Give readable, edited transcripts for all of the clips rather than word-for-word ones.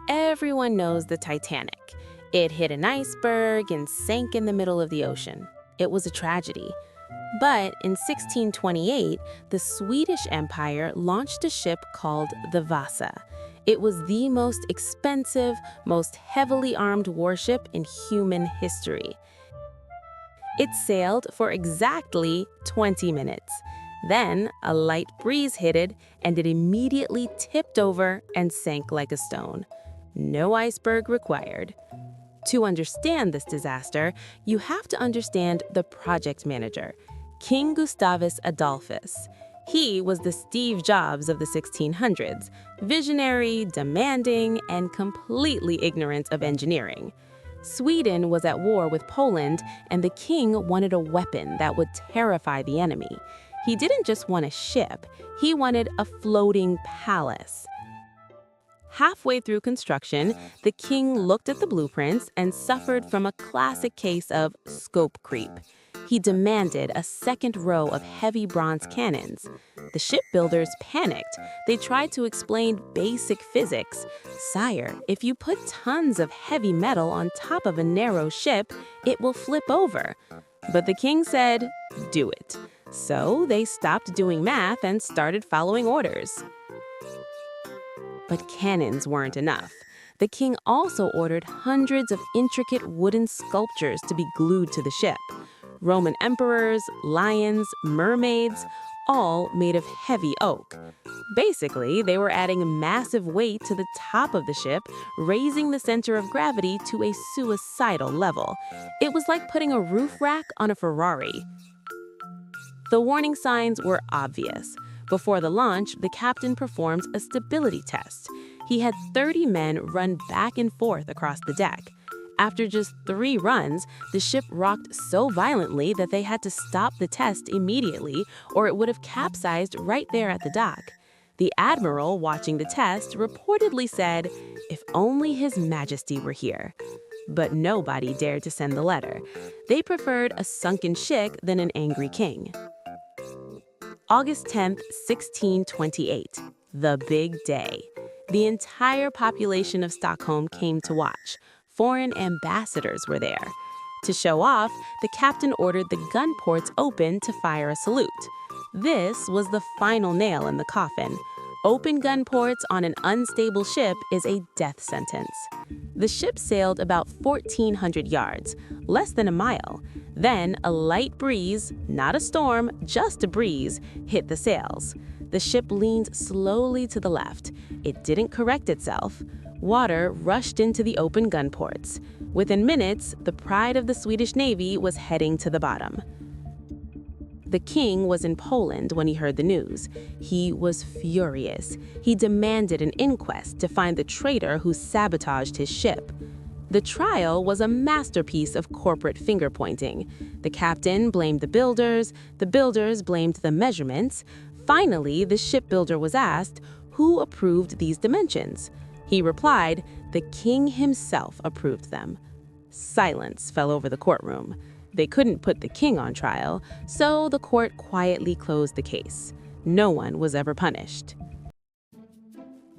Everyone knows the Titanic. It hit an iceberg and sank in the middle of the ocean. It was a tragedy. But in 1628, the Swedish Empire launched a ship called the Vasa. It was the most expensive, most heavily armed warship in human history. It sailed for exactly 20 minutes. Then a light breeze hit it, and it immediately tipped over and sank like a stone. No iceberg required. To understand this disaster, you have to understand the project manager, King Gustavus Adolphus. He was the Steve Jobs of the 1600s, visionary, demanding, and completely ignorant of engineering. Sweden was at war with Poland, and the king wanted a weapon that would terrify the enemy. He didn't just want a ship, he wanted a floating palace. Halfway through construction, the king looked at the blueprints and suffered from a classic case of scope creep. He demanded a second row of heavy bronze cannons. The shipbuilders panicked. They tried to explain basic physics. "Sire, if you put tons of heavy metal on top of a narrow ship, it will flip over." But the king said, "Do it." So they stopped doing math and started following orders. But cannons weren't enough. The king also ordered hundreds of intricate wooden sculptures to be glued to the ship. Roman emperors, lions, mermaids, all made of heavy oak. Basically, they were adding massive weight to the top of the ship, raising the center of gravity to a suicidal level. It was like putting a roof rack on a Ferrari. The warning signs were obvious. Before the launch, the captain performed a stability test. He had 30 men run back and forth across the deck. After just 3 runs, the ship rocked so violently that they had to stop the test immediately, or it would have capsized right there at the dock. The admiral watching the test reportedly said, "If only His Majesty were here." But nobody dared to send the letter. They preferred a sunken ship than an angry king. August 10th, 1628, the big day. The entire population of Stockholm came to watch. Foreign ambassadors were there. To show off, the captain ordered the gun ports open to fire a salute. This was the final nail in the coffin. Open gun ports on an unstable ship is a death sentence. The ship sailed about 1,400 yards, less than a mile. Then a light breeze, not a storm, just a breeze, hit the sails. The ship leaned slowly to the left. It didn't correct itself. Water rushed into the open gun ports. Within minutes, the pride of the Swedish Navy was heading to the bottom. The king was in Poland when he heard the news. He was furious. He demanded an inquest to find the traitor who sabotaged his ship. The trial was a masterpiece of corporate finger-pointing. The captain blamed the builders blamed the measurements. Finally, the shipbuilder was asked, who approved these dimensions? He replied, the king himself approved them. Silence fell over the courtroom. They couldn't put the king on trial, so the court quietly closed the case. No one was ever punished.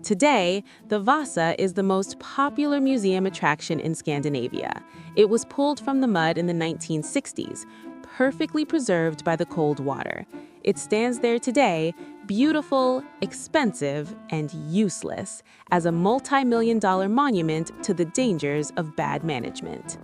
Today, the Vasa is the most popular museum attraction in Scandinavia. It was pulled from the mud in the 1960s, perfectly preserved by the cold water. It stands there today, beautiful, expensive, and useless, as a multi-million-dollar monument to the dangers of bad management.